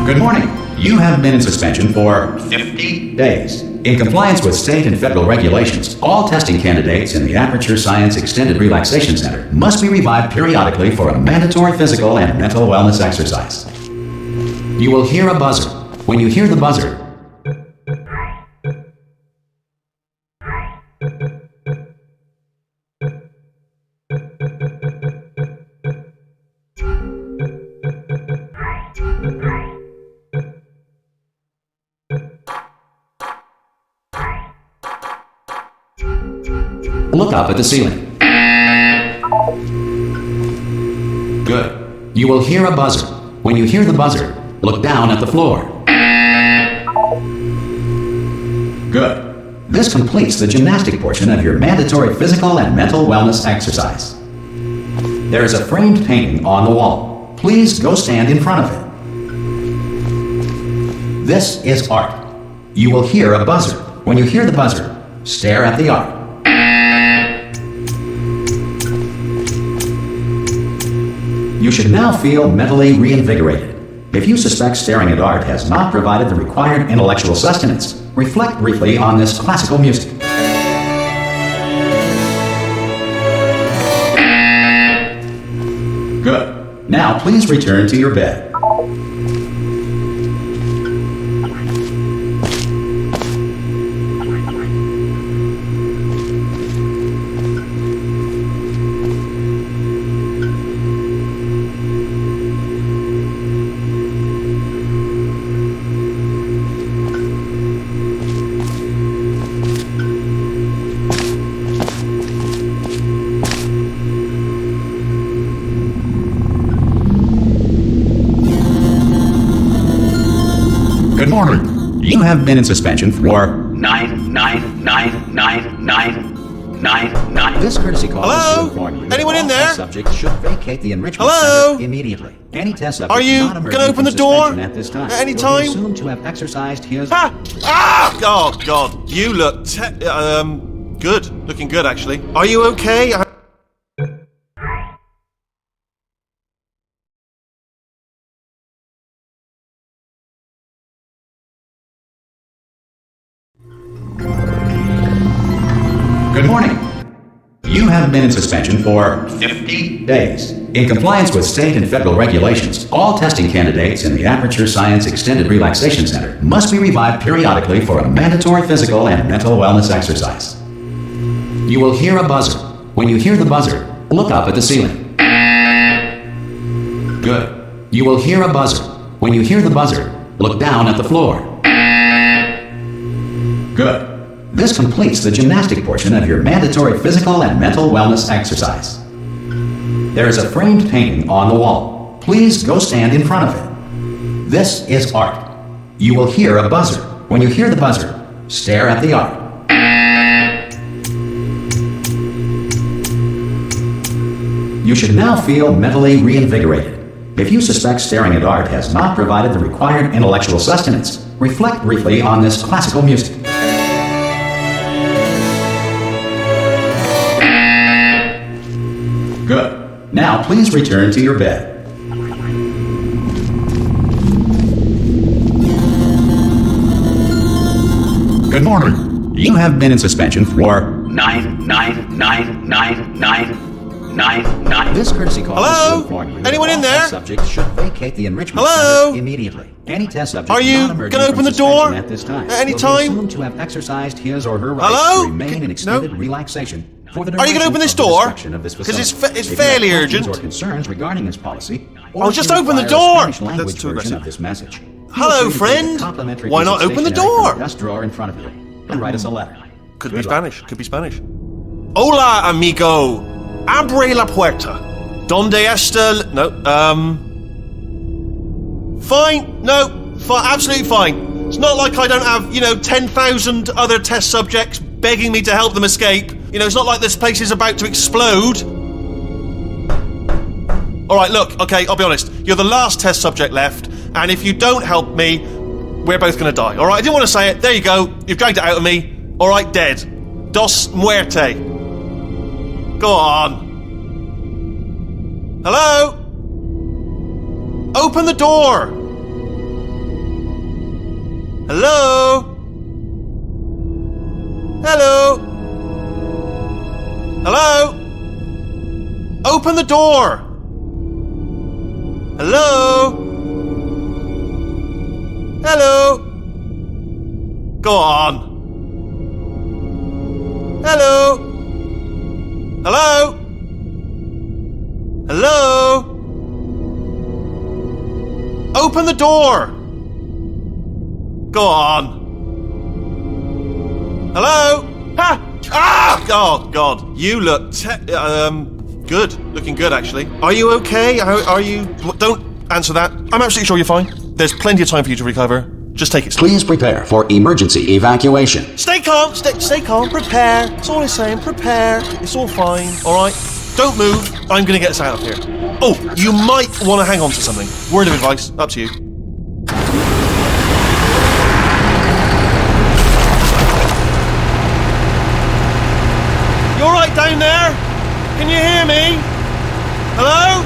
Good morning. You have been in suspension for 50 days. In compliance with state and federal regulations, all testing candidates in the Aperture Science Extended Relaxation Center must be revived periodically for a mandatory physical and mental wellness exercise. You will hear a buzzer. When you hear the buzzer, look up at the ceiling. Good. You will hear a buzzer. When you hear the buzzer, look down at the floor. Good. This completes the gymnastic portion of your mandatory physical and mental wellness exercise. There is a framed painting on the wall. Please go stand in front of it. This is art. You will hear a buzzer. When you hear the buzzer, stare at the art. You should now feel mentally reinvigorated. If you suspect staring at art has not provided the required intellectual sustenance, reflect briefly on this classical music. Good. Now please return to your bed. Good morning. You have been in suspension for 9999999. This courtesy call is to inform you. Anyone in there? Subject should vacate the enrichment Hello? center immediately. Any test subject Are you not emerging gonna open from the door? suspension at this time At any will be time? assumed to have exercised his. Ah! God. You look good. Looking good, actually. Are you okay? Good morning. You have been in suspension for 50 days. In compliance with state and federal regulations, all testing candidates in the Aperture Science Extended Relaxation Center must be revived periodically for a mandatory physical and mental wellness exercise. You will hear a buzzer. When you hear the buzzer, look up at the ceiling. Good. You will hear a buzzer. When you hear the buzzer, look down at the floor. Good. This completes the gymnastic portion of your mandatory physical and mental wellness exercise. There is a framed painting on the wall. Please go stand in front of it. This is art. You will hear a buzzer. When you hear the buzzer, stare at the art. You should now feel mentally reinvigorated. If you suspect staring at art has not provided the required intellectual sustenance, reflect briefly on this classical music. Good. Now please return to your bed. Good morning. You have been in suspension for 9999999. This courtesy call Hello? is to inform you that Anyone in all there? test subjects should vacate the enrichment Hello? center immediately. Any test subject Are you not emerging gonna from open the suspension door at this time at any will be time? assumed to have exercised his or her rights Hello? to remain in extended relaxation for the Are you gonna duration open this of the door? destruction of this 'Cause it's facility. it's If you have fairly questions urgent. Or concerns regarding this policy, Oh, just you open the require a door. Spanish language That's too version aggressive. of this message. Hello, Feel free to take a friend. complimentary Why piece not of open the stationery door? from the desk drawer in front of you and write us a letter. Could be Good luck. Spanish. Could be Spanish. Hola, amigo. Abre la puerta. Donde está? No. Fine. No. Absolutely fine. It's not like I don't have, 10,000 other test subjects begging me to help them escape. It's not like this place is about to explode. All right, look. Okay, I'll be honest. You're the last test subject left, and if you don't help me, we're both going to die. All right. I didn't want to say it. There you go. You've dragged it out of me. All right, dead. Dos muerte. Go on. Hello? Open the door. Hello? Hello? Hello? Open the door. Hello? Hello? Go on. Hello? Hello? Hello? Open the door! Go on. Hello? Ha! Ah! Oh, God. You look good. Looking good, actually. Are you okay? Are you... Don't answer that. I'm absolutely sure you're fine. There's plenty of time for you to recover. Just take it slow. Please prepare for emergency evacuation. Stay calm, stay calm, prepare. That's all I'm saying, prepare. It's all fine, alright? Don't move, I'm gonna get us out of here. Oh, you might want to hang on to something. Word of advice, up to you. You alright down there? Can you hear me? Hello?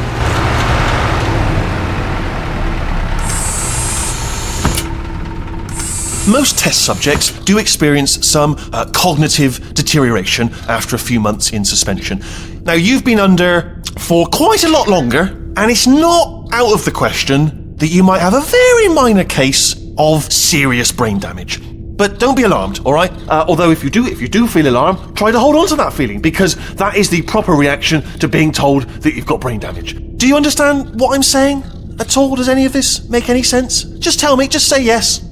Most test subjects do experience some cognitive deterioration after a few months in suspension. Now, you've been under for quite a lot longer, and it's not out of the question that you might have a very minor case of serious brain damage. But don't be alarmed, all right? Although if you do feel alarmed, try to hold on to that feeling, because that is the proper reaction to being told that you've got brain damage. Do you understand what I'm saying at all? Does any of this make any sense? Just tell me, just say yes.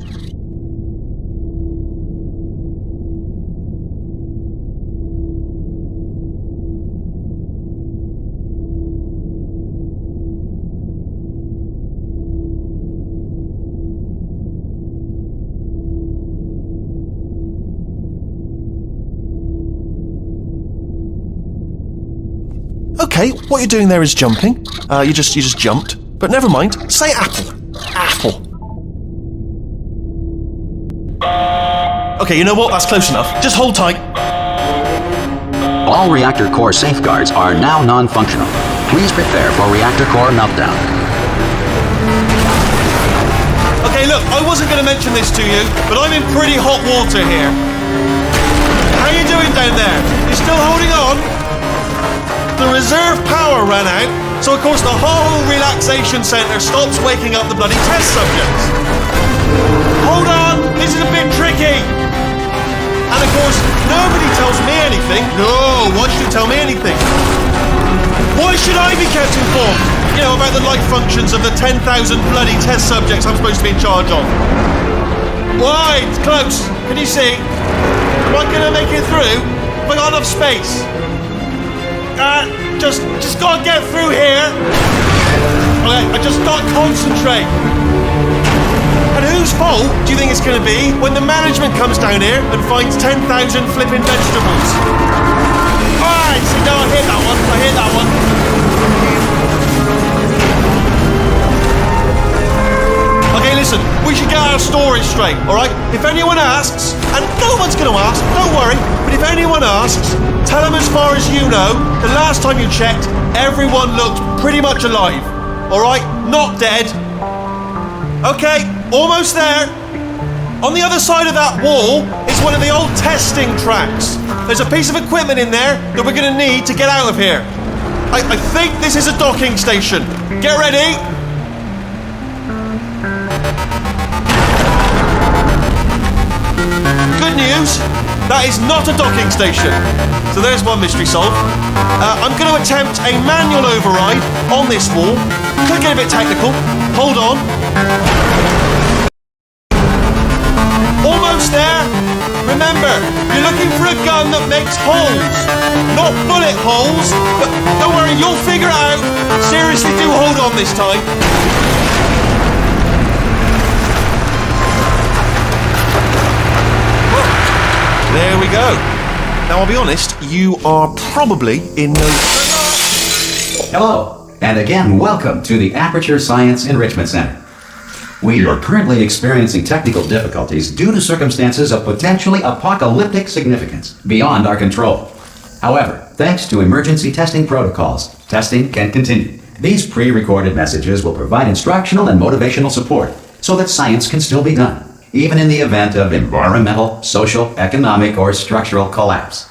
Okay, what you're doing there is jumping. You just jumped. But never mind. Say apple. Apple. Okay, you know what? That's close enough. Just hold tight. All reactor core safeguards are now non-functional. Please prepare for reactor core meltdown. Okay, look, I wasn't going to mention this to you, but I'm in pretty hot water here. How you doing down there? You still holding on? The reserve power ran out, so of course the whole relaxation centre stops waking up the bloody test subjects. Hold on, this is a bit tricky. And of course, nobody tells me anything. No, why should you tell me anything? Why should I be kept informed? About the life functions of the 10,000 bloody test subjects I'm supposed to be in charge of. Why? It's close. Can you see? Am I going to make it through? Have I got enough space? Just gotta get through here. Okay, I just gotta concentrate. And whose fault do you think it's gonna be when the management comes down here and finds 10,000 flipping vegetables? Alright, see, now I hear that one. Okay, listen, we should get our stories straight, alright? If anyone asks, and no one's gonna ask, don't worry, but if anyone asks, tell them as far as you know, the last time you checked, everyone looked pretty much alive. Alright? Not dead. Okay, almost there. On the other side of that wall is one of the old testing tracks. There's a piece of equipment in there that we're going to need to get out of here. I think this is a docking station. Get ready. Good news, that is not a docking station. So there's one mystery solved. I'm going to attempt a manual override on this wall. Could get a bit technical. Hold on. Almost there. Remember, you're looking for a gun that makes holes. Not bullet holes, but don't worry, you'll figure it out. Seriously, do hold on this time. There we go. Now, I'll be honest, you are probably in no... Hello, and again, welcome to the Aperture Science Enrichment Center. We are currently experiencing technical difficulties due to circumstances of potentially apocalyptic significance beyond our control. However, thanks to emergency testing protocols, testing can continue. These pre-recorded messages will provide instructional and motivational support so that science can still be done, even in the event of environmental, social, economic, or structural collapse.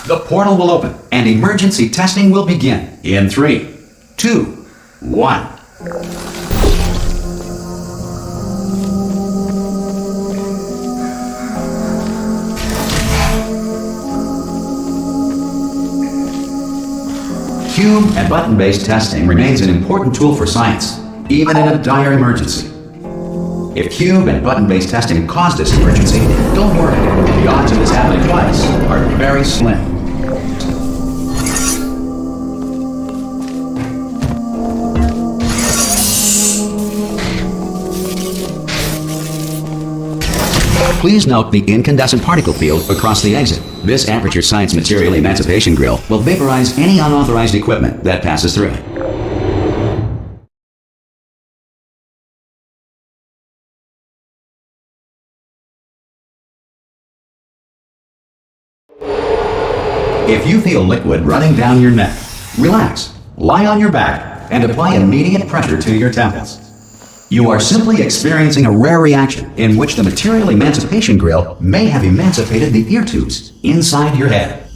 The portal will open and emergency testing will begin in 3, 2, 1. Cube and button-based testing remains an important tool for science, even in a dire emergency. If cube and button-based testing caused this emergency, don't worry. The odds of this happening twice are very slim. Please note the incandescent particle field across the exit. This Aperture Science Material Emancipation Grill will vaporize any unauthorized equipment that passes through it. If you feel liquid running down your neck, relax, lie on your back, and apply immediate pressure to your temples. You are simply experiencing a rare reaction in which the Material Emancipation Grill may have emancipated the ear tubes inside your head.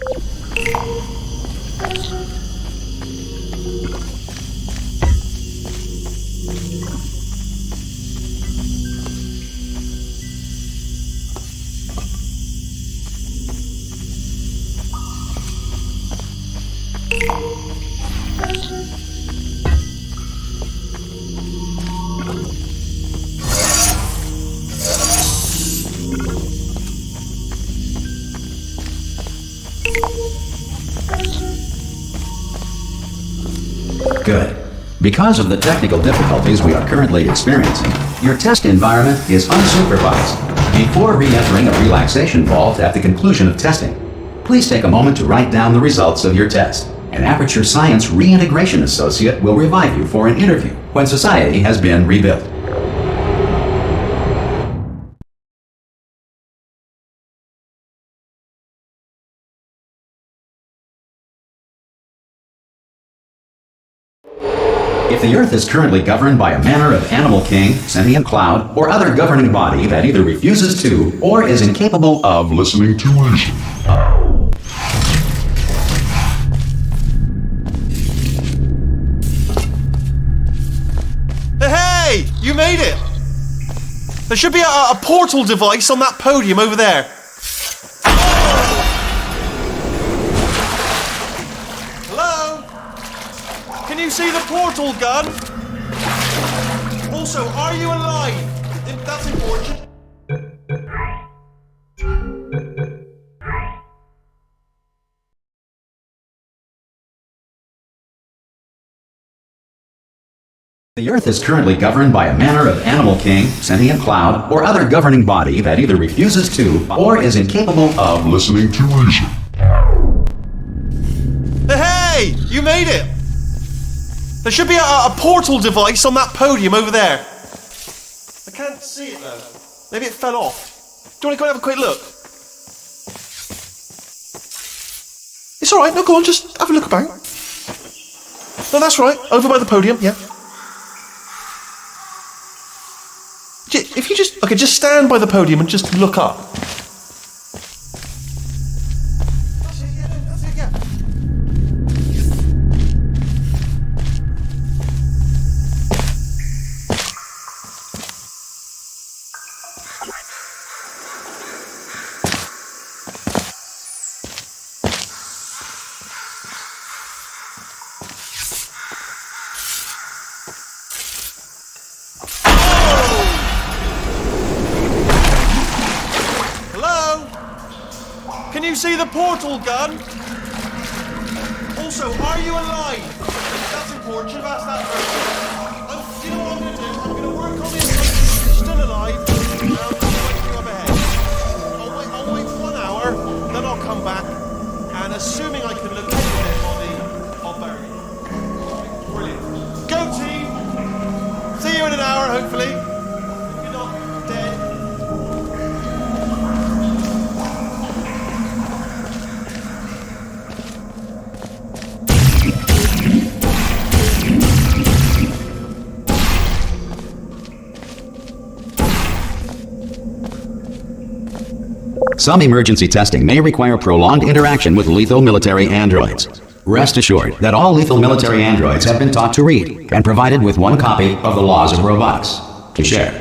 Good. Because of the technical difficulties we are currently experiencing, your test environment is unsupervised. Before re-entering a relaxation vault at the conclusion of testing, please take a moment to write down the results of your test. An Aperture Science Reintegration Associate will revive you for an interview when society has been rebuilt. If the Earth is currently governed by a manner of animal king, sentient cloud, or other governing body that either refuses to or is incapable of listening to reason. Hey, you made it! There should be a portal device on that podium over there. Can you see the portal gun? Also, are you alive? That's important. The Earth is currently governed by a manner of animal king, sentient cloud, or other governing body that either refuses to or is incapable of listening to reason. Hey, you made it! There should be a portal device on that podium over there. I can't see it though. Maybe it fell off. Do you want to go and have a quick look? It's alright, no, go on, just have a look about. No, that's right, over by the podium, yeah. if you just stand by the podium and just look up. That's it, yeah. Hello? Can you see the portal gun? Also, are you alive? That's important. Should have asked that first. Do you know what I'm going to do? I'm going to work on the assumption you're still alive, and I'll just wait for you up ahead. I'll wait 1 hour, then I'll come back, and assuming I can locate the dead body, I'll bury it. Brilliant. Go team! See you in an hour, hopefully. If you're not dead. Some emergency testing may require prolonged interaction with lethal military androids. Rest assured that all lethal military androids have been taught to read and provided with one copy of the Laws of Robotics to share.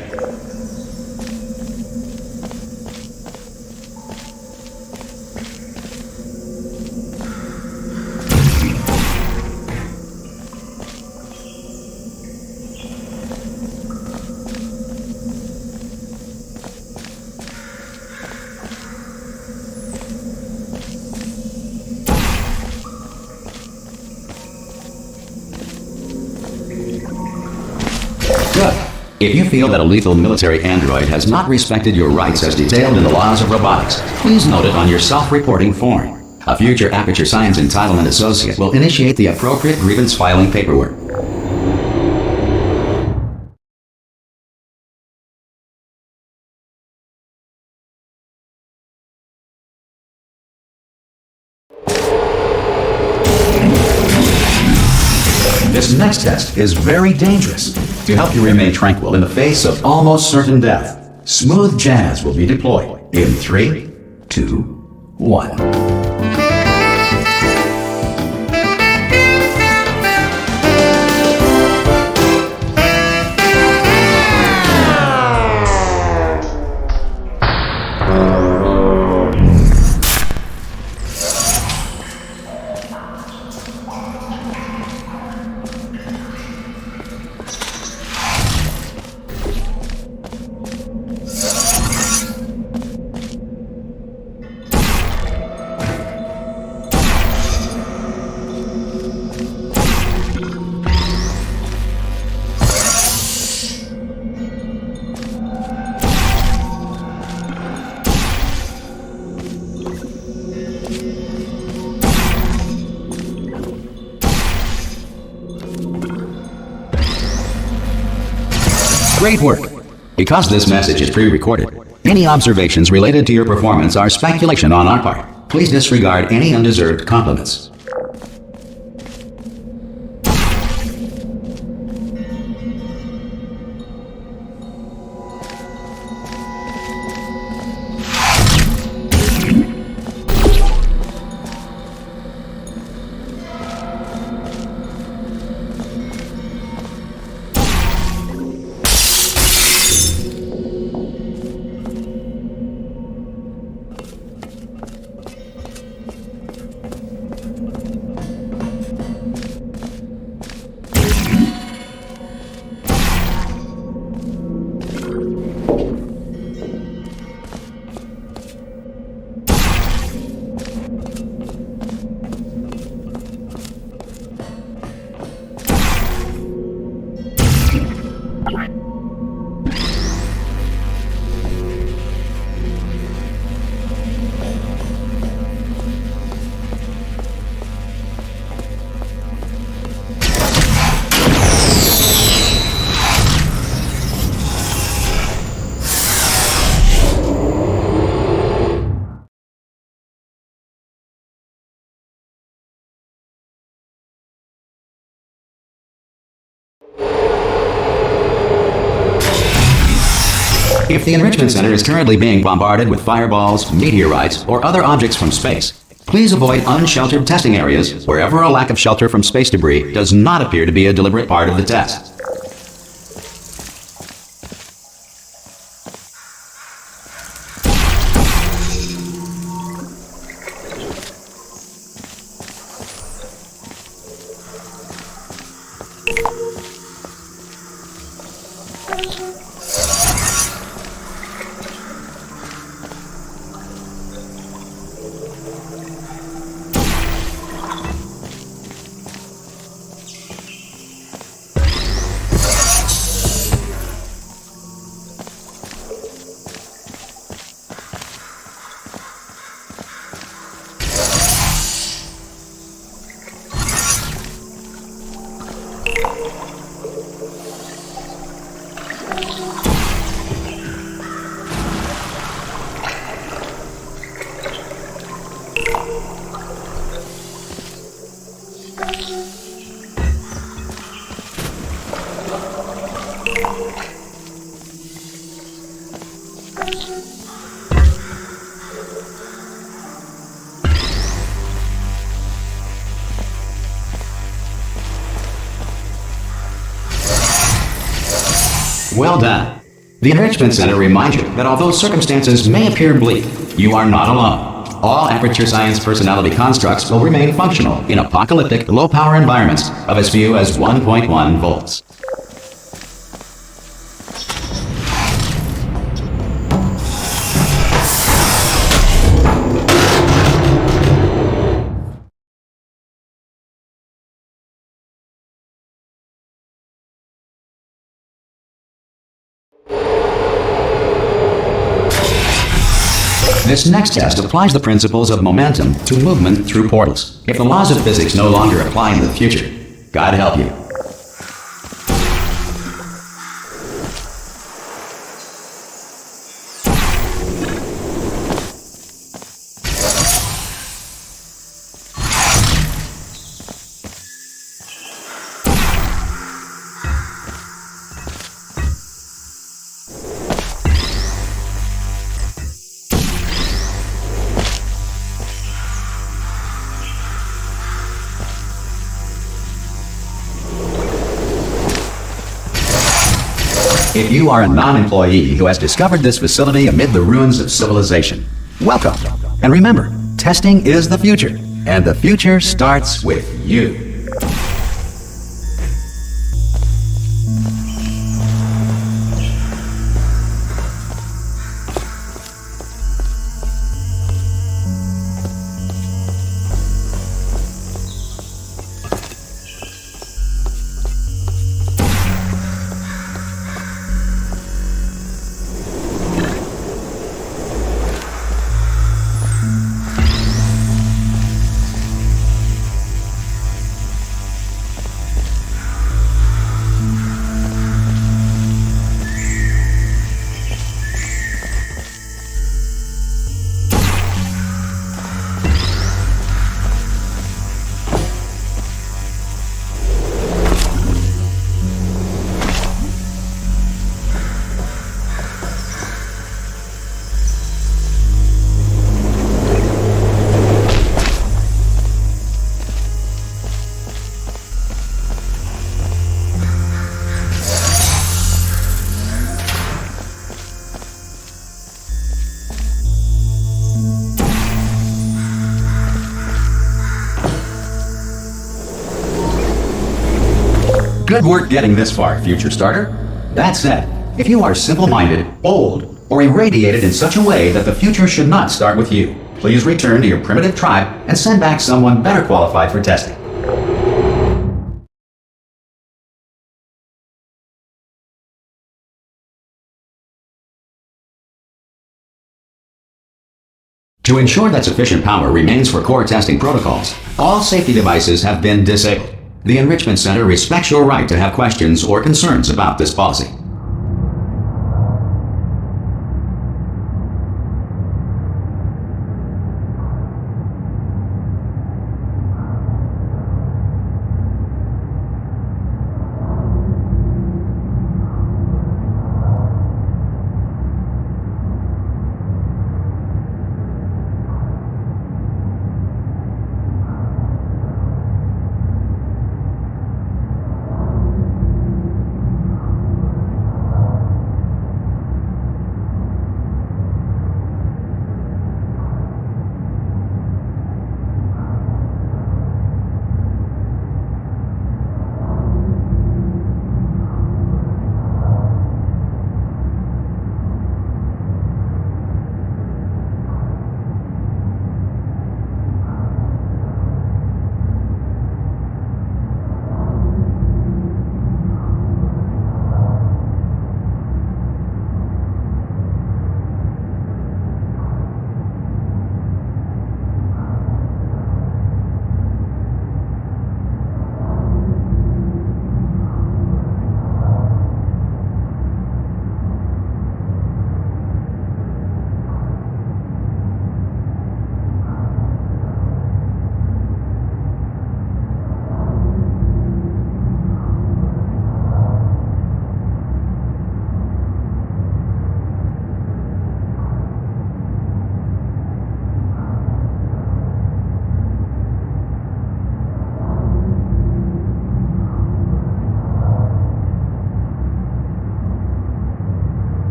Good. If you feel that a lethal military android has not respected your rights as detailed in the Laws of Robotics, please note it on your self-reporting form. A future Aperture Science Entitlement Associate will initiate the appropriate grievance filing paperwork. This next test is very dangerous. To help you remain tranquil in the face of almost certain death, smooth jazz will be deployed in 3, 2, 1. Great work! Because this message is pre-recorded, any observations related to your performance are speculation on our part. Please disregard any undeserved compliments. If the Enrichment Center is currently being bombarded with fireballs, meteorites, or other objects from space, please avoid unsheltered testing areas wherever a lack of shelter from space debris does not appear to be a deliberate part of the test. Well done. The Enrichment Center reminds you that although circumstances may appear bleak, you are not alone. All Aperture Science personality constructs will remain functional in apocalyptic, low-power environments of as few as 1.1 volts. This next test applies the principles of momentum to movement through portals. If the laws of physics no longer apply in the future, God help you. If you are a non-employee who has discovered this facility amid the ruins of civilization, welcome. And remember, testing is the future, and the future starts with you. Good work getting this far, future starter. That said, if you are simple-minded, old, or irradiated in such a way that the future should not start with you, please return to your primitive tribe and send back someone better qualified for testing. To ensure that sufficient power remains for core testing protocols, all safety devices have been disabled. The Enrichment Center respects your right to have questions or concerns about this policy.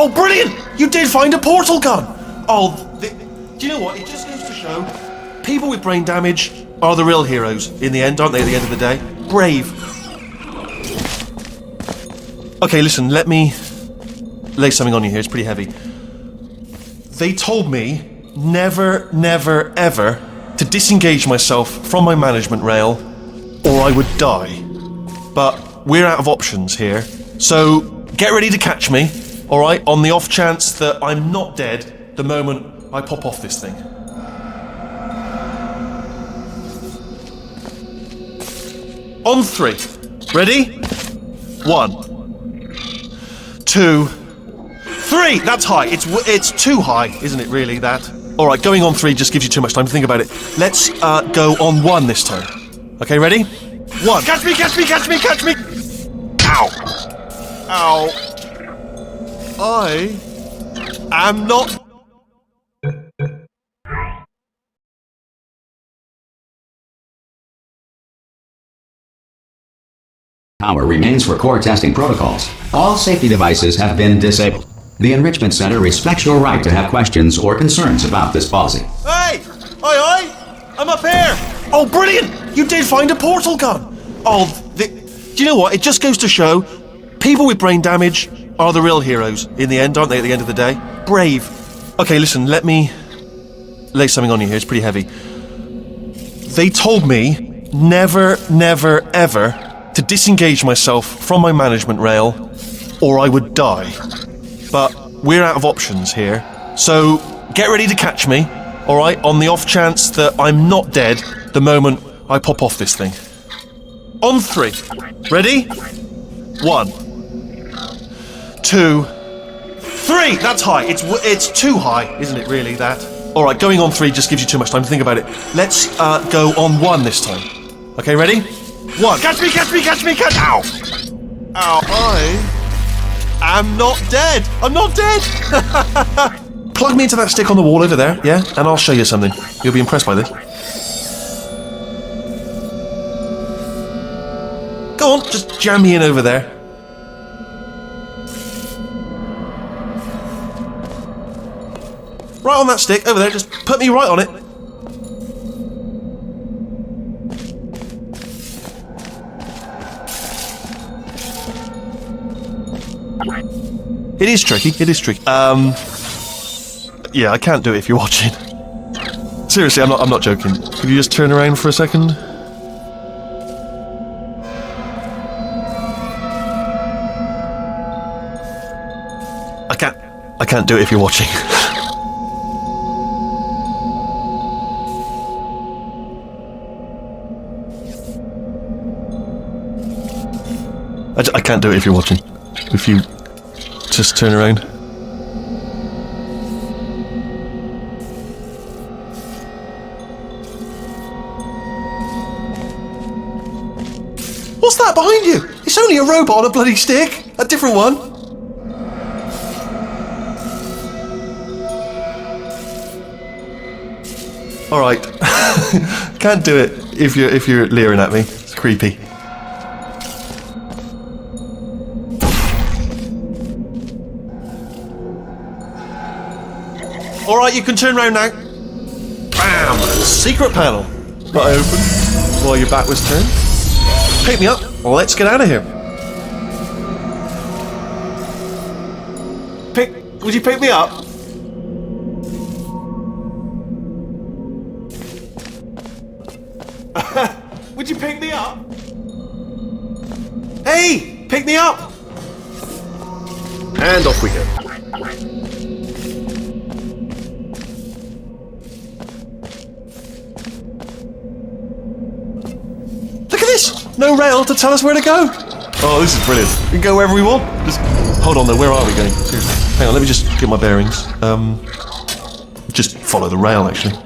Oh, brilliant! You did find a portal gun! Oh, do you know what? It just goes to show people with brain damage are the real heroes in the end, aren't they, at the end of the day? Brave. Okay, listen, let me lay something on you here. It's pretty heavy. They told me never, never, ever to disengage myself from my management rail or I would die. But we're out of options here, so get ready to catch me, alright, on the off chance that I'm not dead the moment I pop off this thing. On 3. Ready? 1, 2, 3. That's high. It's too high, isn't it, really, that? Alright, going on 3 just gives you too much time to think about it. Let's go on 1 this time. Okay, ready? 1. Catch me, catch me, catch me, catch me! Ow! Ow. I am not... Power remains for core testing protocols. All safety devices have been disabled. The Enrichment Center respects your right to have questions or concerns about this policy. Hey! Oi, I'm up here! Oh, brilliant! You did find a portal gun! Oh, do you know what? It just goes to show people with brain damage are the real heroes in the end, aren't they, at the end of the day? Brave. Okay, listen, let me lay something on you here. It's pretty heavy. They told me never, never, ever to disengage myself from my management rail or I would die. But we're out of options here, so get ready to catch me, alright, on the off chance that I'm not dead the moment I pop off this thing. On 3. Ready? 1, 2, 3. That's high. It's too high, isn't it, really, that? Alright, going on 3 just gives you too much time to think about it. Let's go on 1 this time. Okay, ready? 1. Catch me, catch me, catch me, catch... Ow! Ow. I am not dead. I'm not dead. Plug me into that stick on the wall over there, yeah? And I'll show you something. You'll be impressed by this. Go on, just jam me in over there. Right on that stick, over there, just put me right on it. It is tricky, it is tricky. Yeah, I can't do it if you're watching. Seriously, I'm not joking. Could you just turn around for a second? I can't do it if you're watching. I can't do it if you're watching. If you just turn around. What's that behind you? It's only a robot on a bloody stick. A different one. Alright. Can't do it if you're leering at me. It's creepy. Alright, you can turn around now. Bam! Secret panel. That I opened while your back was turned. Pick me up. Let's get out of here. Would you pick me up? Would you pick me up? Hey! Pick me up! And off we go. Look at this! No rail to tell us where to go! Oh, this is brilliant. We can go wherever we want. Just hold on though, where are we going? Seriously. Hang on, let me just get my bearings. Just follow the rail, actually.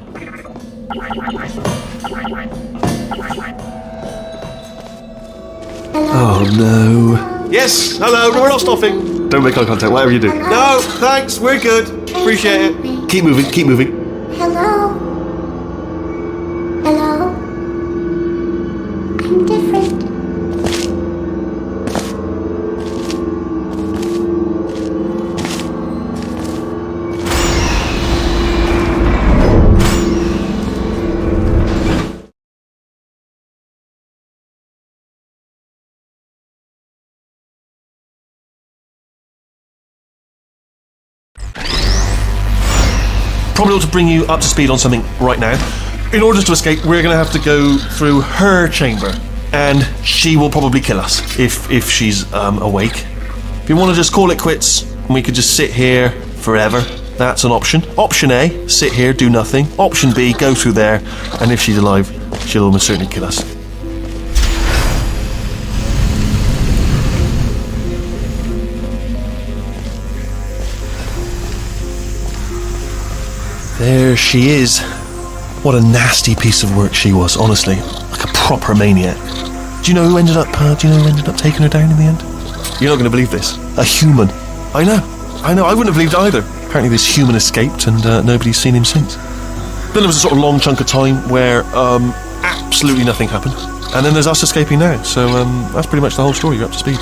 Oh no. Yes, hello, we're not stopping. Don't make eye contact, whatever you do. No, thanks, we're good. Appreciate it. Keep moving, keep moving. Hello? Hello? I'm different. probably ought to bring you up to speed on something right now. In order to escape, we're going to have to go through her chamber, and she will probably kill us if she's awake. If you want to just call it quits, and we could just sit here forever, that's an option. Option A, sit here, do nothing. Option B, go through there, and if she's alive, she'll almost certainly kill us. There she is. What a nasty piece of work she was, honestly. Like a proper maniac. Do you know who ended up taking her down in the end? You're not going to believe this. A human. I know. I wouldn't have believed it either. Apparently this human escaped and nobody's seen him since. Then there was a sort of long chunk of time where absolutely nothing happened. And then there's us escaping now. So that's pretty much the whole story. You're up to speed.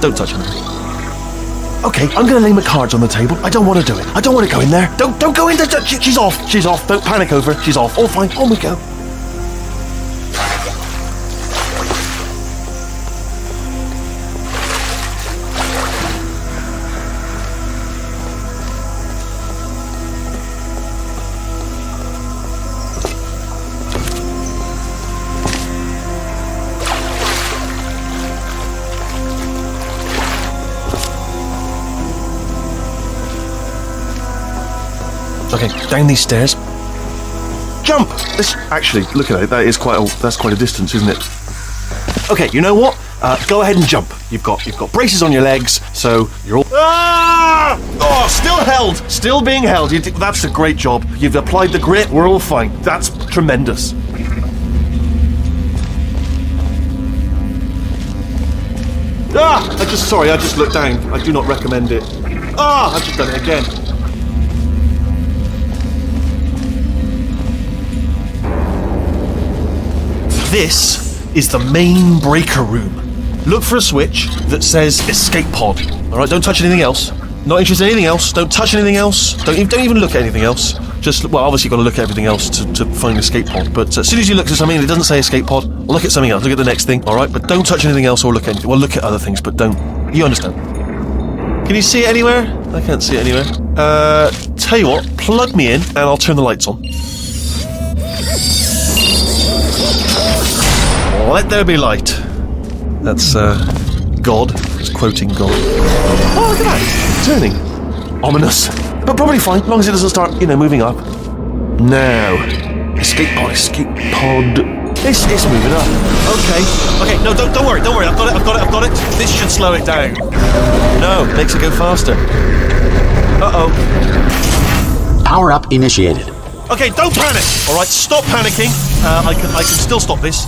Don't touch anything. Okay, I'm going to lay my cards on the table. I don't want to do it. I don't want to go in there. Don't go in there. She's off. She's off. Don't panic over her. She's off. All fine. On we go. Okay, down these stairs. Jump! Actually, look at it. That's quite a distance, isn't it? Okay, you know what? Go ahead and jump. You've got braces on your legs, so you're all. Ah! Oh, still held. Still being held. That's a great job. You've applied the grit. We're all fine. That's tremendous. I just looked down. I do not recommend it. I've just done it again. This is the main breaker room. Look for a switch that says escape pod. Alright, don't touch anything else. Not interested in anything else. Don't touch anything else. Don't even look at anything else. Obviously you've got to look at everything else to find an escape pod. But as soon as you look at something and it doesn't say escape pod, look at something else. Look at the next thing, alright? But don't touch anything else or look at anything. Well, look at other things, but don't. You understand? Can you see it anywhere? I can't see it anywhere. Tell you what, plug me in and I'll turn the lights on. Let there be light. That's, God. It's quoting God. Oh, look at that. Turning. Ominous. But probably fine, as long as it doesn't start, moving up. Now. Escape pod. It's moving up. Okay, no, don't worry. I've got it. This should slow it down. No, makes it go faster. Uh-oh. Power up initiated. Okay, don't panic! Alright, stop panicking. I can still stop this.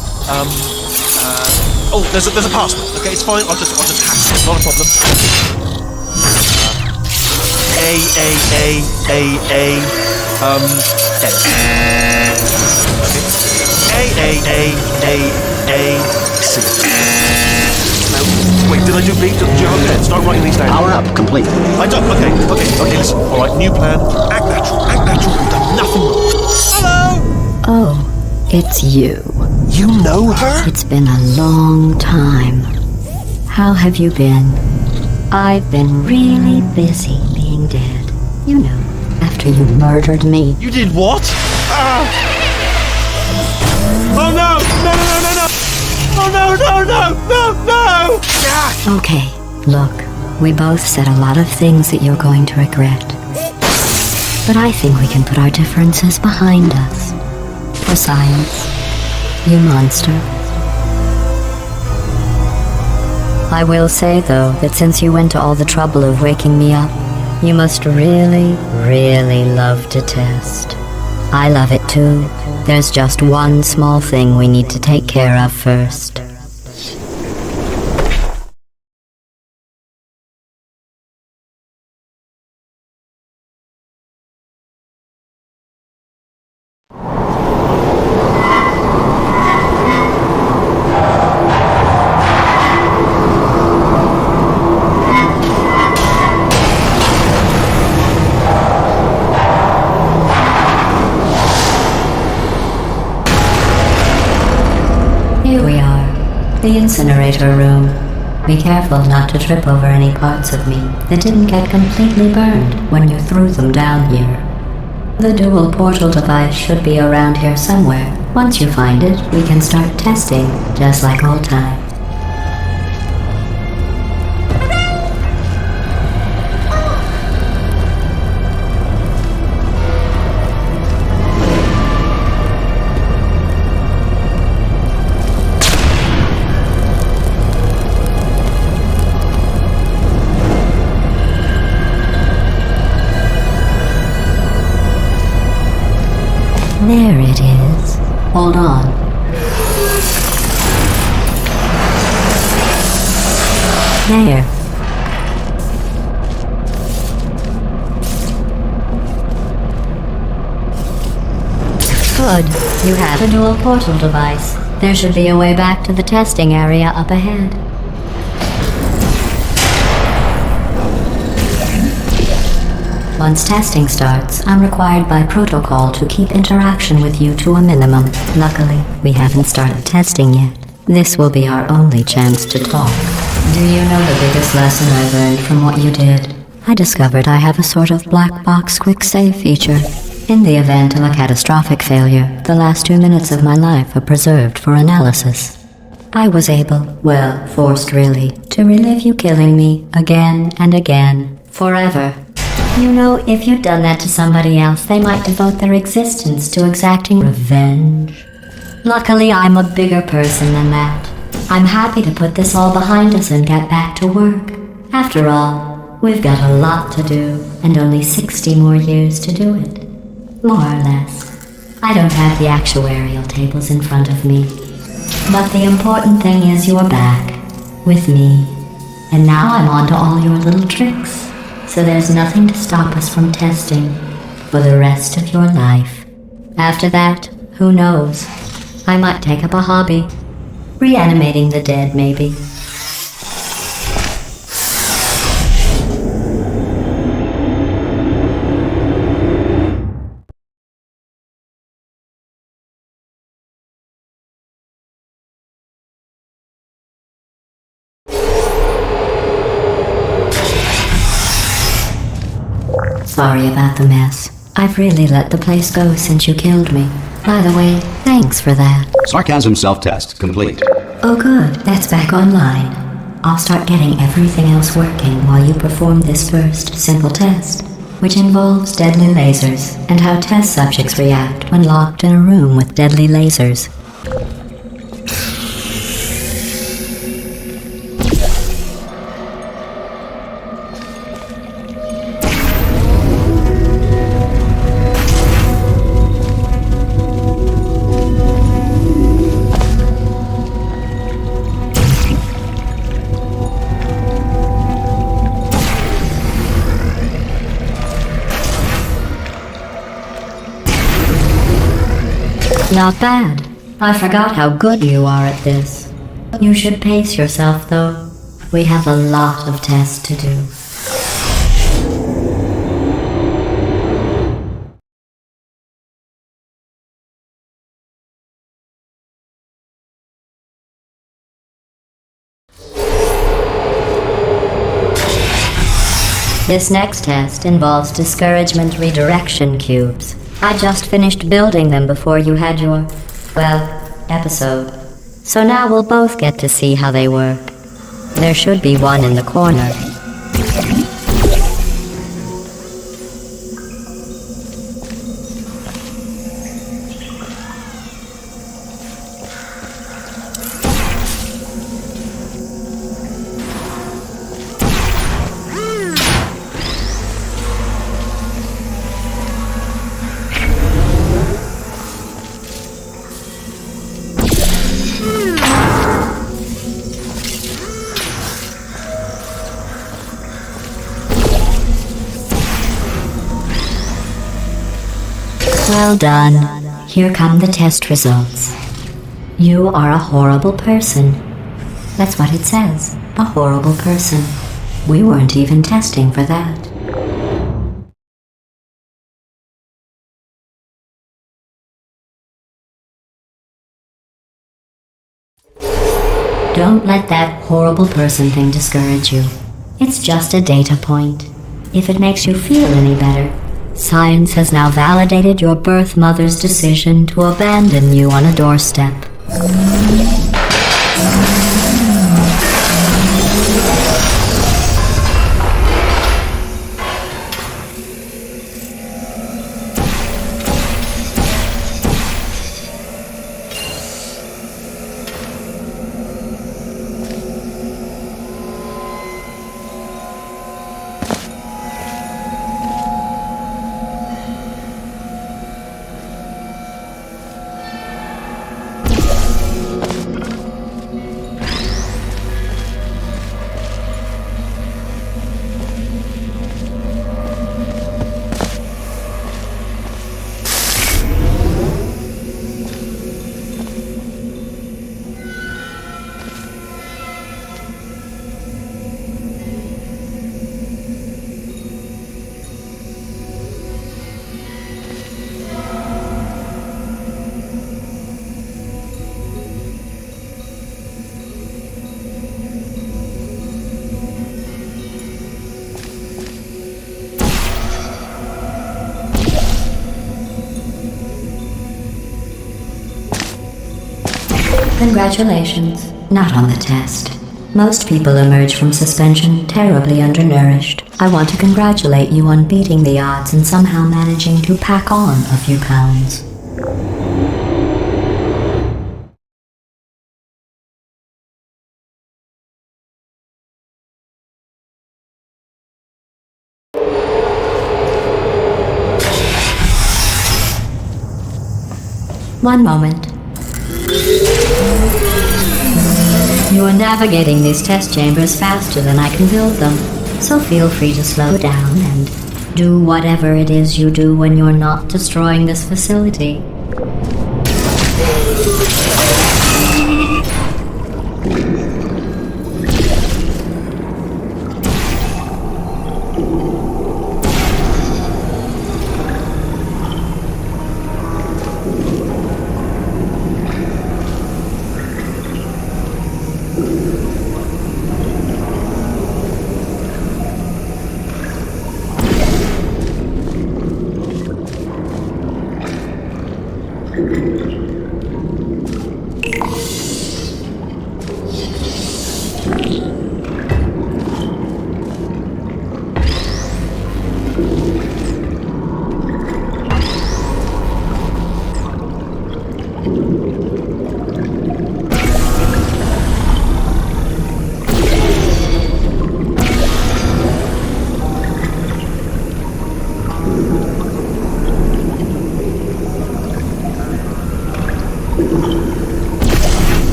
There's a password. Okay, it's fine. I'll just hack it. Not a problem. C. Wait, did I do B? Okay, start writing these down. Power up complete. I don't. Okay, listen. Alright, new plan. Act natural. We've done nothing wrong. Hello! Oh, it's you. You know her? It's been a long time. How have you been? I've been really busy being dead. You know, after you murdered me. You did what? Oh no! Oh no! Yeah. Okay, look, we both said a lot of things that you're going to regret. But I think we can put our differences behind us. For science, you monster. I will say, though, that since you went to all the trouble of waking me up, you must really, really love to test. I love it too. There's just one small thing we need to take care of first. Here we are, the incinerator room. Be careful not to trip over any parts of me that didn't get completely burned when you threw them down here. The dual portal device should be around here somewhere. Once you find it, we can start testing, just like old times. There it is. Hold on. There. Good. You have a dual portal device. There should be a way back to the testing area up ahead. Once testing starts, I'm required by protocol to keep interaction with you to a minimum. Luckily, we haven't started testing yet. This will be our only chance to talk. Do you know the biggest lesson I learned from what you did? I discovered I have a sort of black box quick save feature. In the event of a catastrophic failure, the last 2 minutes of my life are preserved for analysis. I was able, well, forced really, to relive you killing me again and again, forever. You know, if you'd done that to somebody else, they might devote their existence to exacting revenge. Luckily, I'm a bigger person than that. I'm happy to put this all behind us and get back to work. After all, we've got a lot to do, and only 60 more years to do it. More or less. I don't have the actuarial tables in front of me. But the important thing is you're back, with me. And now I'm on to all your little tricks. So there's nothing to stop us from testing for the rest of your life. After that, who knows? I might take up a hobby. Reanimating the dead, maybe. Sorry about the mess. I've really let the place go since you killed me. By the way, thanks for that. Sarcasm self-test complete. Oh good, that's back online. I'll start getting everything else working while you perform this first simple test, which involves deadly lasers and how test subjects react when locked in a room with deadly lasers. Not bad. I forgot how good you are at this. You should pace yourself, though. We have a lot of tests to do. This next test involves discouragement redirection cubes. I just finished building them before you had your, well, episode. So now we'll both get to see how they work. There should be one in the corner. Well done. Here come the test results. You are a horrible person. That's what it says. A horrible person. We weren't even testing for that. Don't let that horrible person thing discourage you. It's just a data point. If it makes you feel any better, Science has now validated your birth mother's decision to abandon you on a doorstep. Congratulations. Not on the test. Most people emerge from suspension terribly undernourished. I want to congratulate you on beating the odds and somehow managing to pack on a few pounds. One moment. You are navigating these test chambers faster than I can build them, so feel free to slow down and do whatever it is you do when you're not destroying this facility.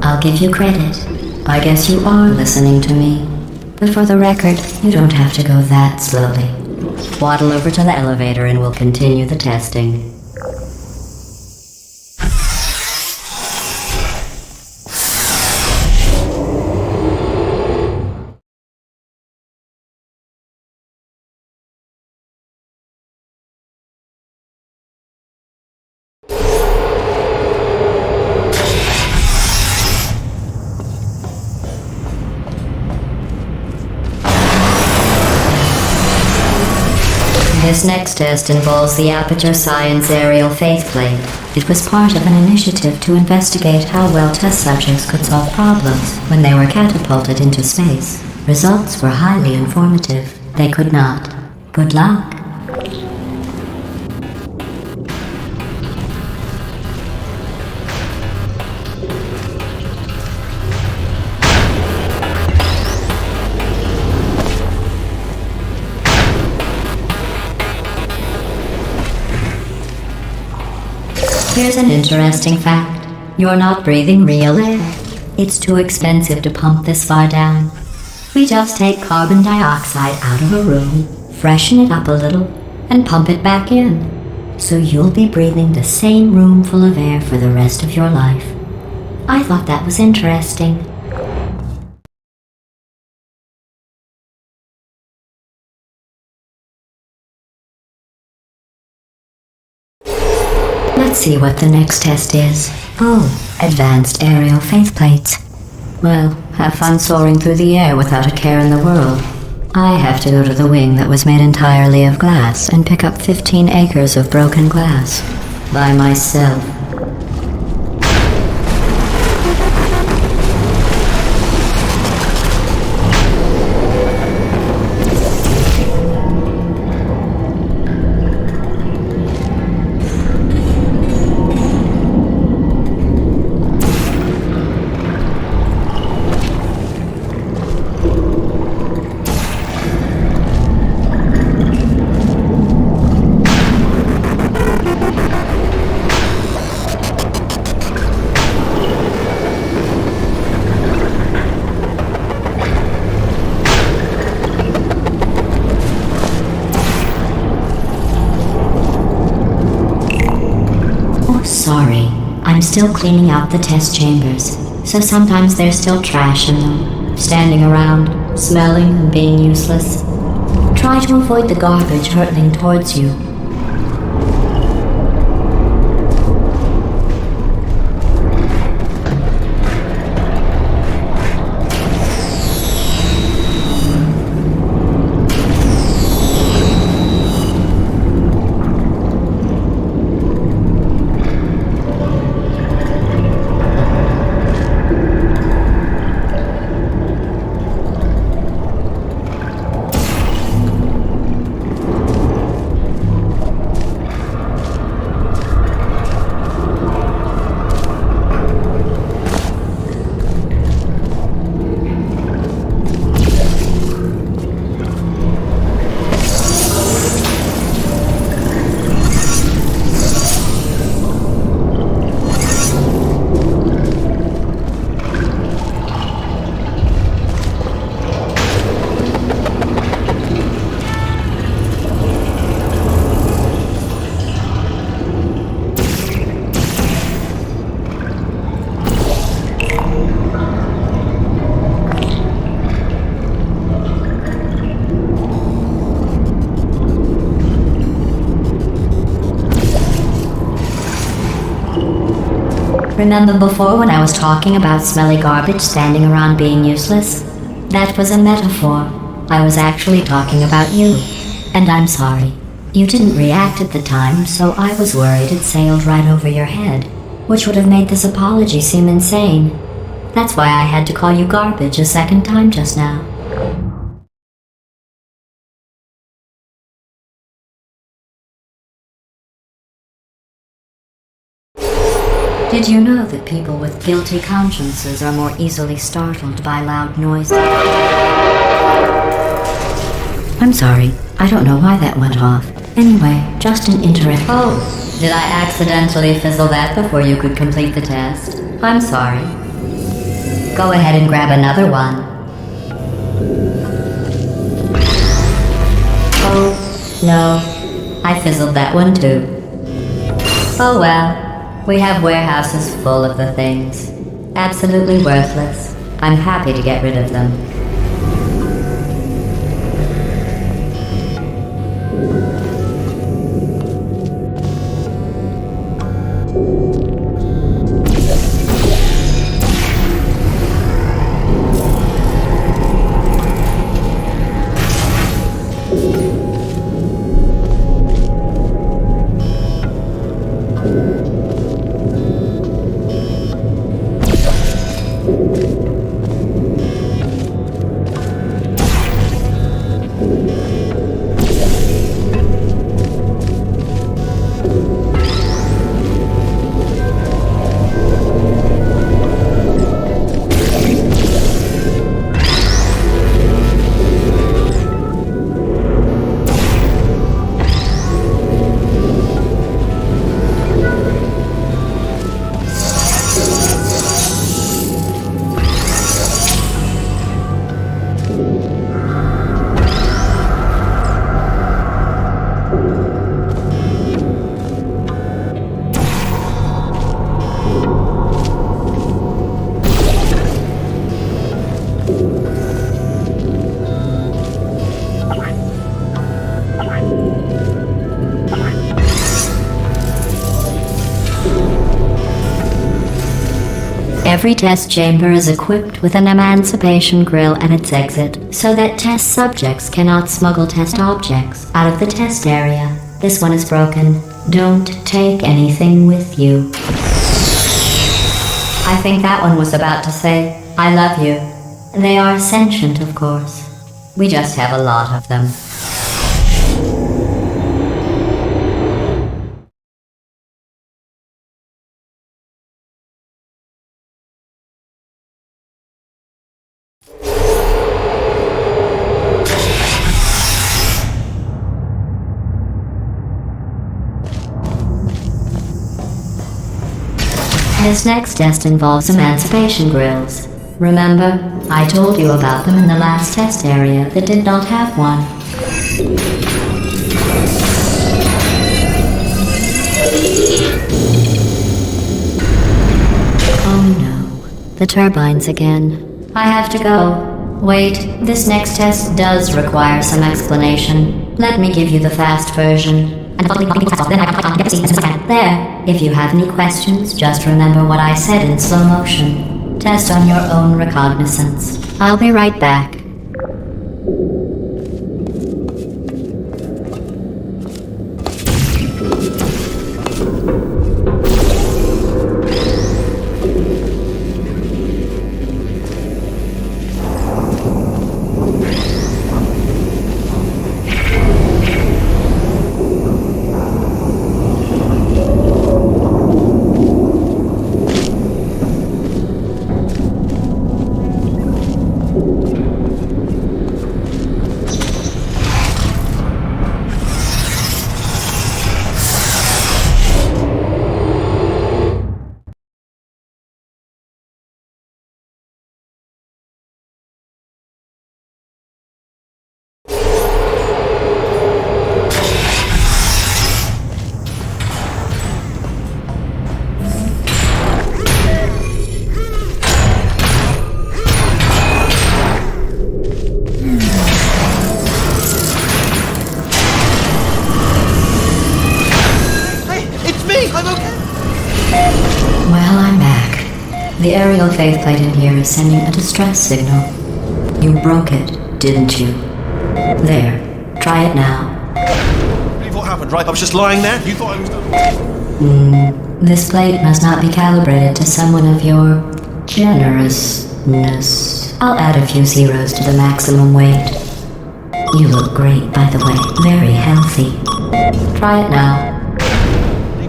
I'll give you credit. I guess you are listening to me. But for the record, you don't have to go that slowly. Waddle over to the elevator and we'll continue the testing. This next test involves the Aperture Science Aerial Faith Plate. It was part of an initiative to investigate how well test subjects could solve problems when they were catapulted into space. Results were highly informative. They could not. Good luck. Here's an interesting fact. You're not breathing real air. It's too expensive to pump this far down. We just take carbon dioxide out of a room, freshen it up a little, and pump it back in. So you'll be breathing the same room full of air for the rest of your life. I thought that was interesting. see what the next test is. Oh, advanced aerial faith plates. Well, have fun soaring through the air without a care in the world. I have to go to the wing that was made entirely of glass and pick up 15 acres of broken glass. By myself. Sorry, I'm still cleaning out the test chambers, so sometimes there's still trash in them, standing around, smelling and being useless. Try to avoid the garbage hurtling towards you. Remember before when I was talking about smelly garbage standing around being useless? That was a metaphor. I was actually talking about you. And I'm sorry. You didn't react at the time, so I was worried it sailed right over your head, which would have made this apology seem insane. That's why I had to call you garbage a second time just now. Did you know that people with guilty consciences are more easily startled by loud noises? I'm sorry, I don't know why that went off. Anyway, just an interest. Oh, did I accidentally fizzle that before you could complete the test? I'm sorry. Go ahead and grab another one. Oh, no, I fizzled that one too. Oh well. We have warehouses full of the things. Absolutely worthless. I'm happy to get rid of them. Every test chamber is equipped with an emancipation grill at its exit, so that test subjects cannot smuggle test objects out of the test area. This one is broken. Don't take anything with you. I think that one was about to say, I love you. They are sentient, of course. We just have a lot of them. This next test involves emancipation grills. Remember, I told you about them in the last test area that did not have one. Oh no, the turbines again. I have to go. Wait, this next test does require some explanation. Let me give you the fast version. There. If you have any questions, just remember what I said in slow motion. Test on your own recognizance. I'll be right back. Well, I'm back. The aerial faith plate in here is sending a distress signal. You broke it, didn't you? There. Try it now. Believe what happened, right? I was just lying there. You thought I was done. This plate must not be calibrated to someone of your generousness. I'll add a few zeros to the maximum weight. You look great, by the way. Very healthy. Try it now.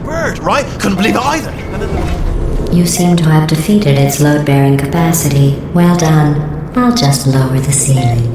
Bird, right? Couldn't believe it either. You seem to have defeated its load-bearing capacity. Well done. I'll just lower the ceiling.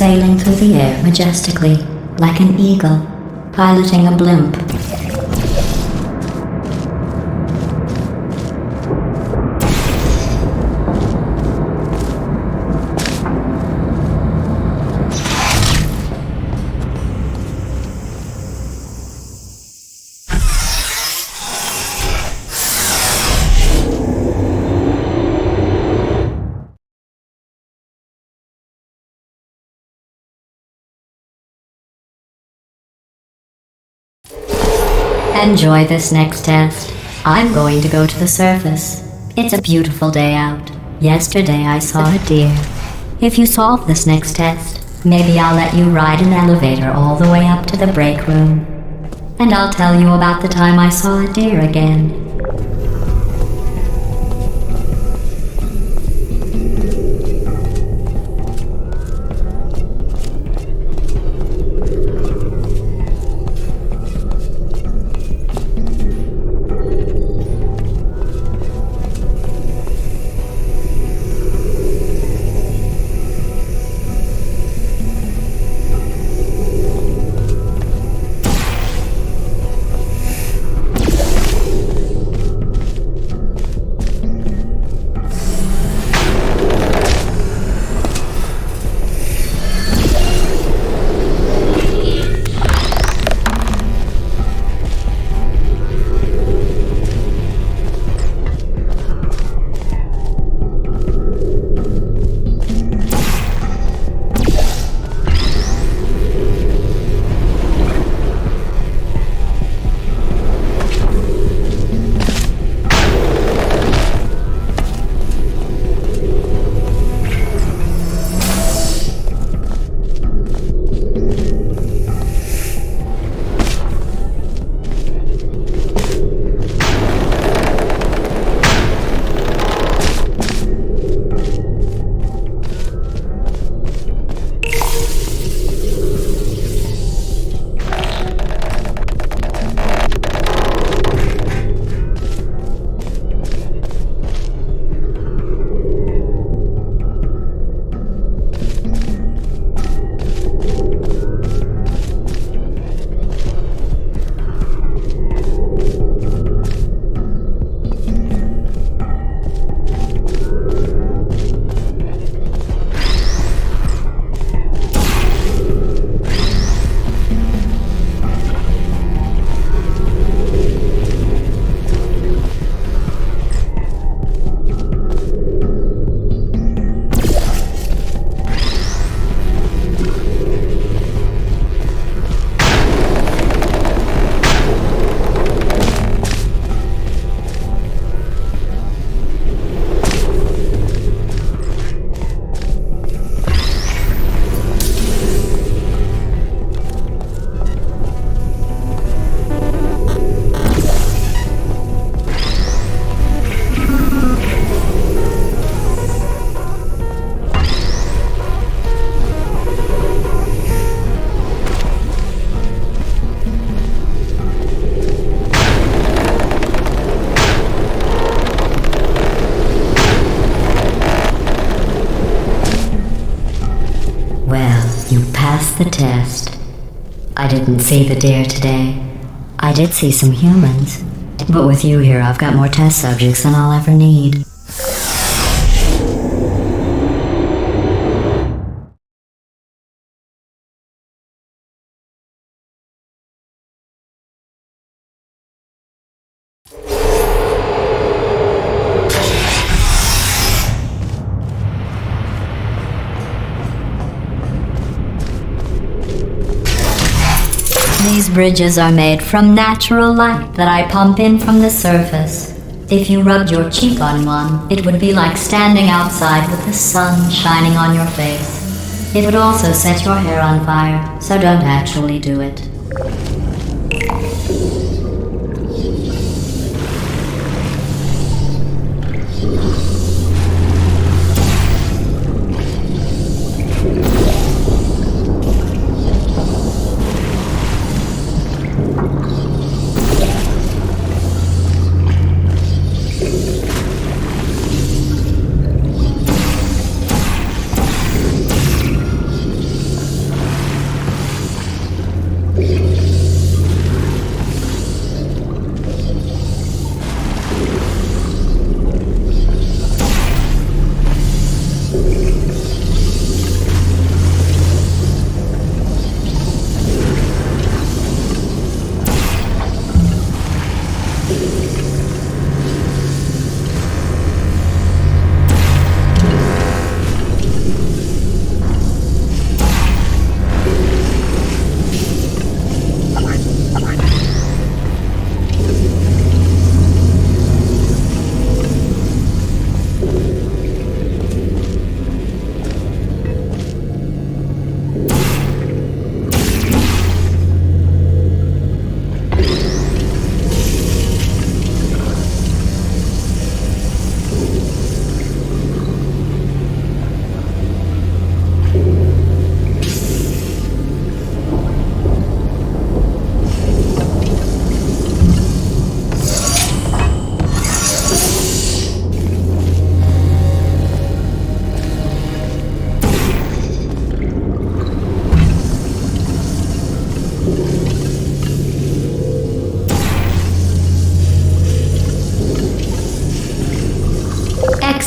sailing through the air majestically, like an eagle, piloting a blimp. Enjoy this next test. I'm going to go to the surface. It's a beautiful day out. Yesterday I saw a deer. If you solve this next test, maybe I'll let you ride an elevator all the way up to the break room. And I'll tell you about the time I saw a deer again. The test. I didn't see the deer today. I did see some humans. But with you here, I've got more test subjects than I'll ever need. These bridges are made from natural light that I pump in from the surface. If you rubbed your cheek on one, it would be like standing outside with the sun shining on your face. It would also set your hair on fire, so don't actually do it.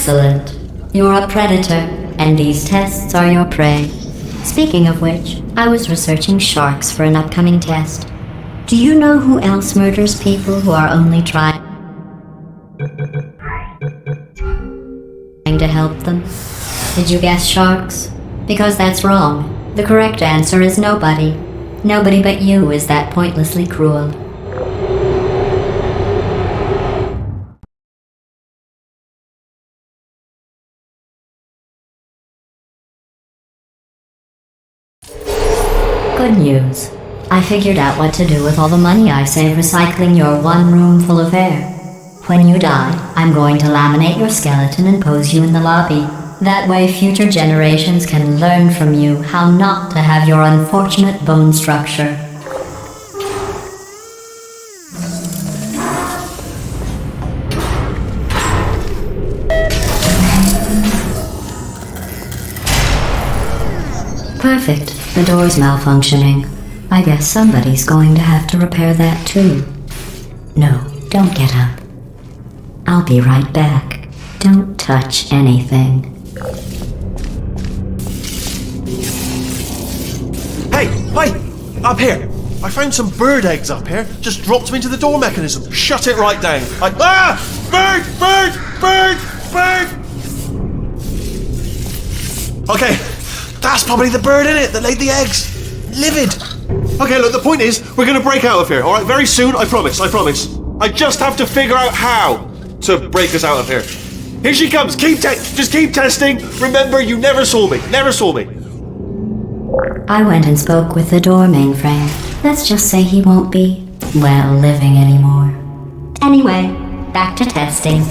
Excellent. You're a predator, and these tests are your prey. Speaking of which, I was researching sharks for an upcoming test. Do you know who else murders people who are only trying to help them? Did you guess sharks? Because that's wrong. The correct answer is nobody. Nobody but you is that pointlessly cruel. Good news. I figured out what to do with all the money I save recycling your one room full of air. When you die, I'm going to laminate your skeleton and pose you in the lobby. That way future generations can learn from you how not to have your unfortunate bone structure. Perfect. The door's malfunctioning. I guess somebody's going to have to repair that too. No, don't get up. I'll be right back. Don't touch anything. Hey, up here. I found some bird eggs up here. Just dropped them into the door mechanism. Shut it right down. Bird! Okay, that's probably the bird in it that laid the eggs. Livid. Okay, look, the point is, we're gonna break out of here, alright? Very soon, I promise. I just have to figure out how to break us out of here. Here she comes. Just keep testing. Remember, you never saw me. I went and spoke with the door mainframe. Let's just say he won't be, well, living anymore. Anyway, back to testing.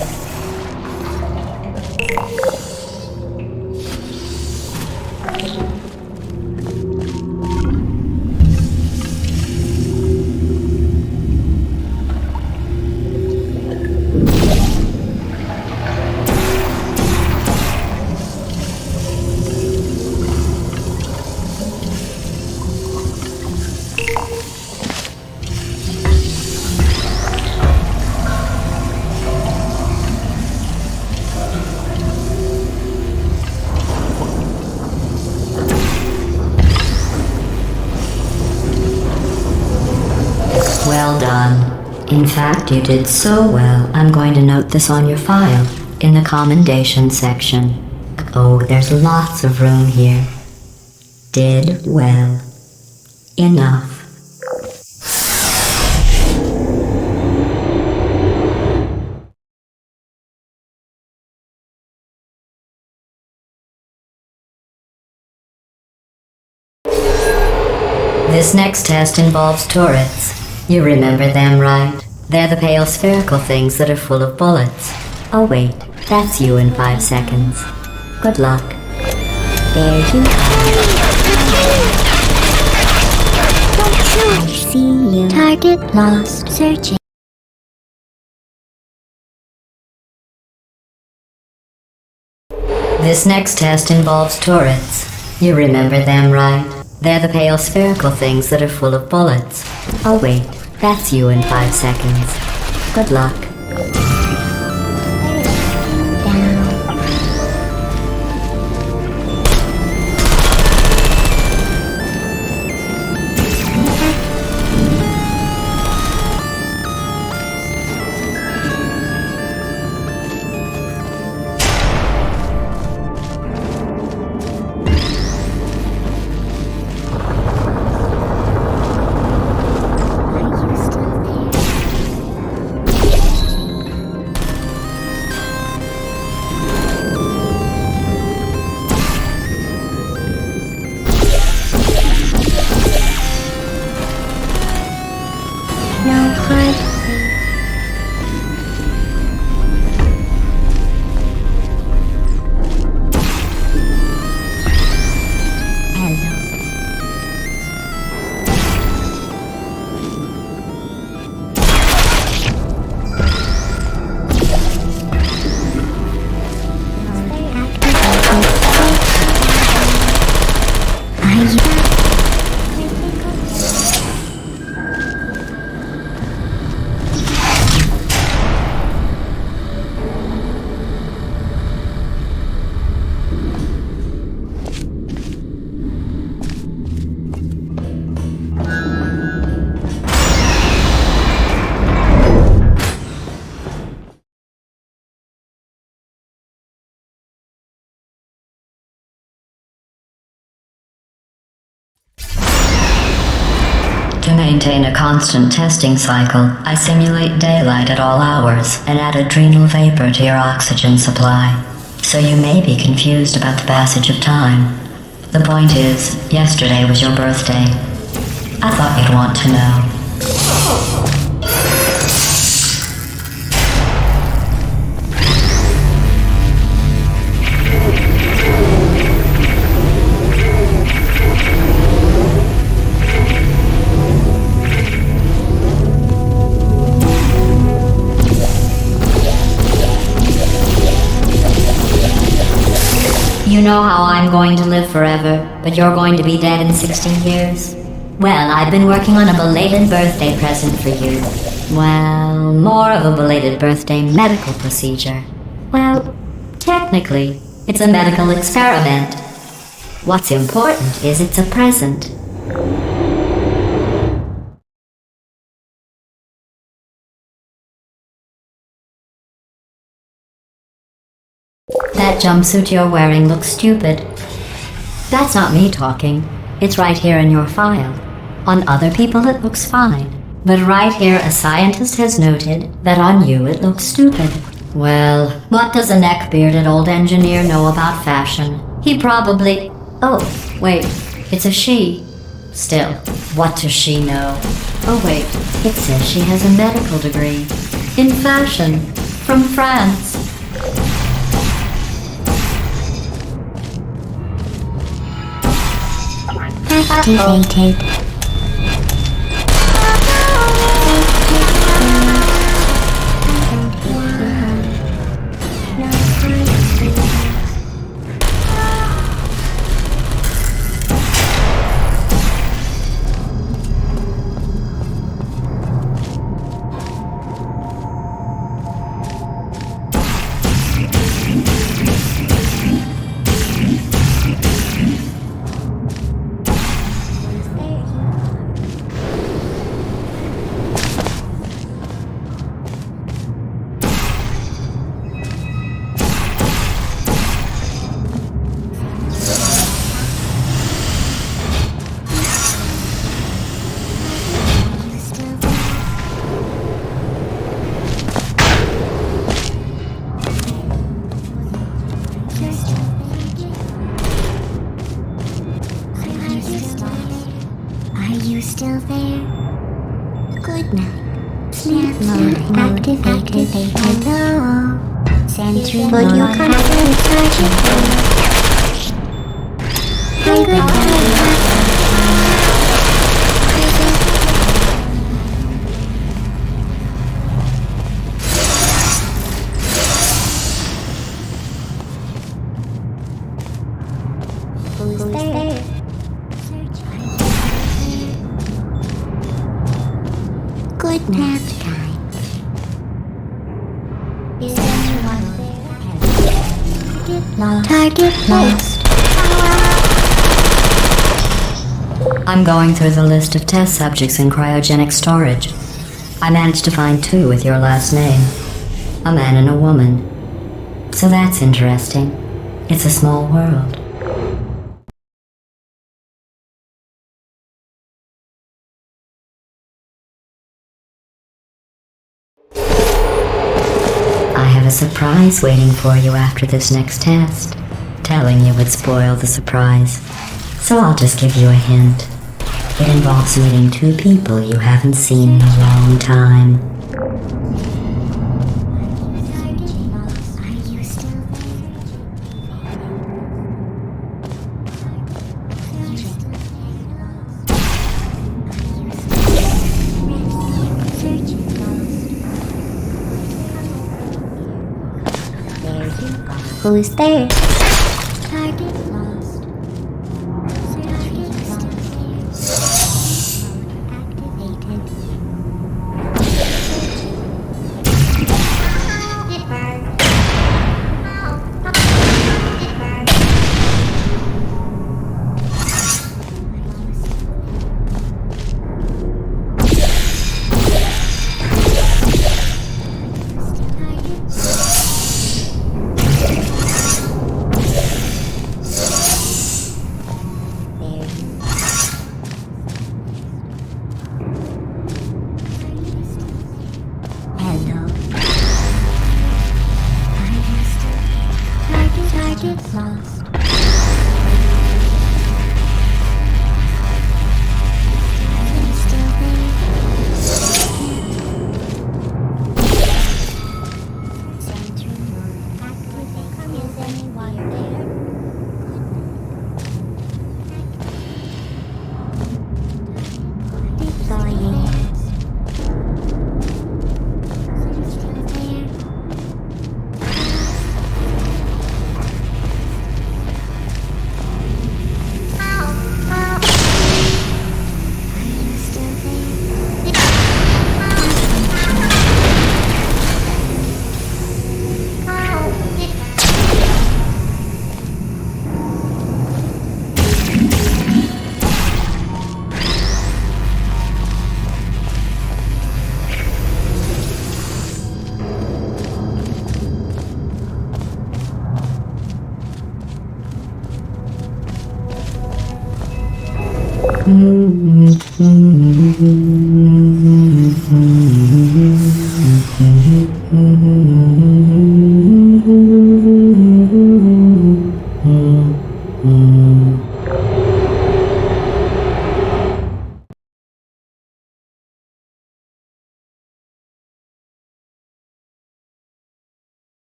Well done. In fact, you did so well, I'm going to note this on your file, in the commendation section. Oh, there's lots of room here. Did well. Enough. This next test involves turrets. You remember them, right? They're the pale spherical things that are full of bullets. Oh wait, that's you in 5 seconds. Good luck. There you go. Don't shoot. See you. Target lost. Searching. This next test involves turrets. You remember them, right? They're the pale spherical things that are full of bullets. Oh wait, that's you in 5 seconds. Good luck. To maintain a constant testing cycle, I simulate daylight at all hours and add adrenal vapor to your oxygen supply. So you may be confused about the passage of time. The point is, yesterday was your birthday. I thought you'd want to know. You know how I'm going to live forever, but you're going to be dead in 16 years? Well, I've been working on a belated birthday present for you. Well, more of a belated birthday medical procedure. Well, technically, it's a medical experiment. What's important is it's a present. That jumpsuit you're wearing looks stupid. That's not me talking. It's right here in your file. On other people it looks fine. But right here a scientist has noted that on you it looks stupid. Well, what does a neck-bearded old engineer know about fashion? He probably... Oh, wait, it's a she. Still, what does she know? Oh wait, it says she has a medical degree. In fashion. From France. Activated. Still there? Good night. Sleep mode activated. Hello. Sentry mode. You constantly charging. Good night. Who's there? Good nap time. Is anyone there? Target lost. I'm going through the list of test subjects in cryogenic storage. I managed to find 2 with your last name. A man and a woman. So that's interesting. It's a small world. I have a surprise waiting for you after this next test. Telling you would spoil the surprise. So I'll just give you a hint. It involves meeting 2 people you haven't seen in a long time. Who's there? Target lost.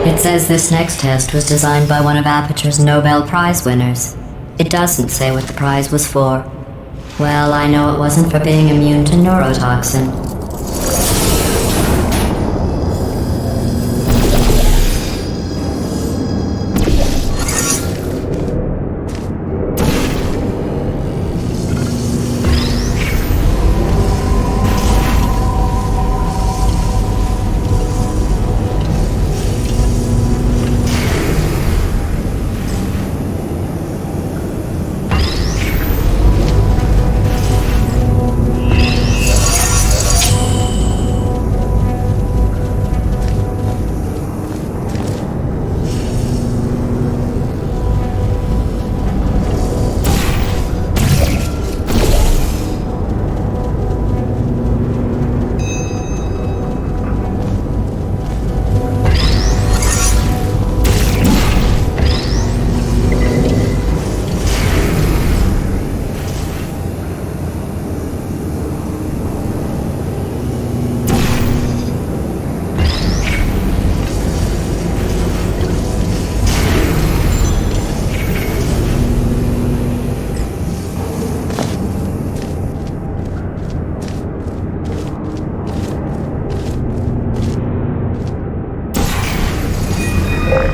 It says this next test was designed by one of Aperture's Nobel Prize winners. It doesn't say what the prize was for. Well, I know it wasn't for being immune to neurotoxin.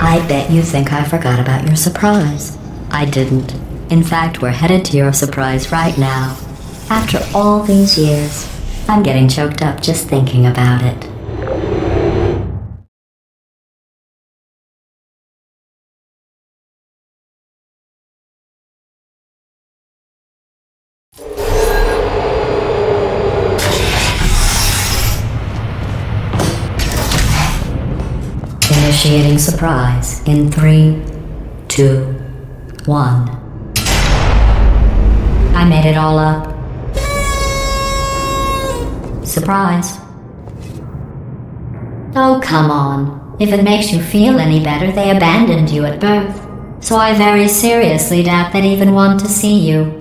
I bet you think I forgot about your surprise. I didn't. In fact, we're headed to your surprise right now. After all these years, I'm getting choked up just thinking about it. Initiating surprise in 3, 2, 1. I made it all up. Surprise. Oh, come on. If it makes you feel any better, they abandoned you at birth. So I very seriously doubt they'd even want to see you.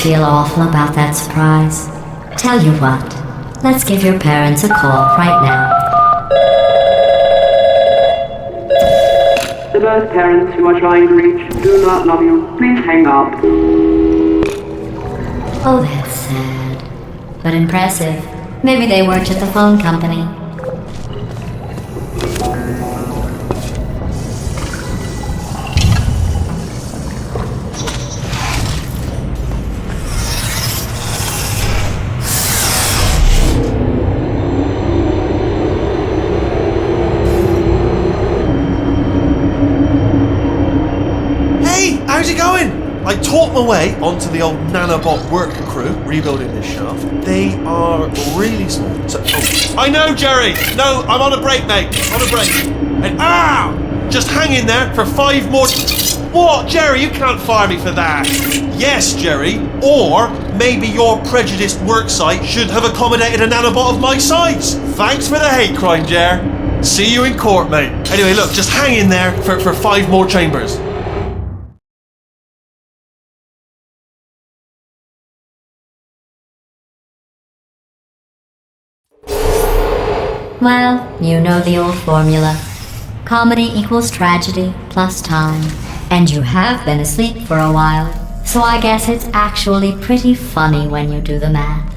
feel awful about that surprise. Tell you what, let's give your parents a call right now. The both parents you are trying to reach do not love you. Please hang up. Oh, that's sad. But impressive. Maybe they worked at the phone company. How's it going? I taught my way onto the old nanobot work crew rebuilding this shaft. They are really small. So, I know, Jerry. No, I'm on a break, mate. On a break. And just hang in there for 5 more. What, Jerry? You can't fire me for that. Yes, Jerry. Or maybe your prejudiced work site should have accommodated a nanobot of my size. Thanks for the hate crime, Jer. See you in court, mate. Anyway, look, just hang in there for 5 more chambers. Well, you know the old formula. Comedy equals tragedy plus time. And you have been asleep for a while, so I guess it's actually pretty funny when you do the math.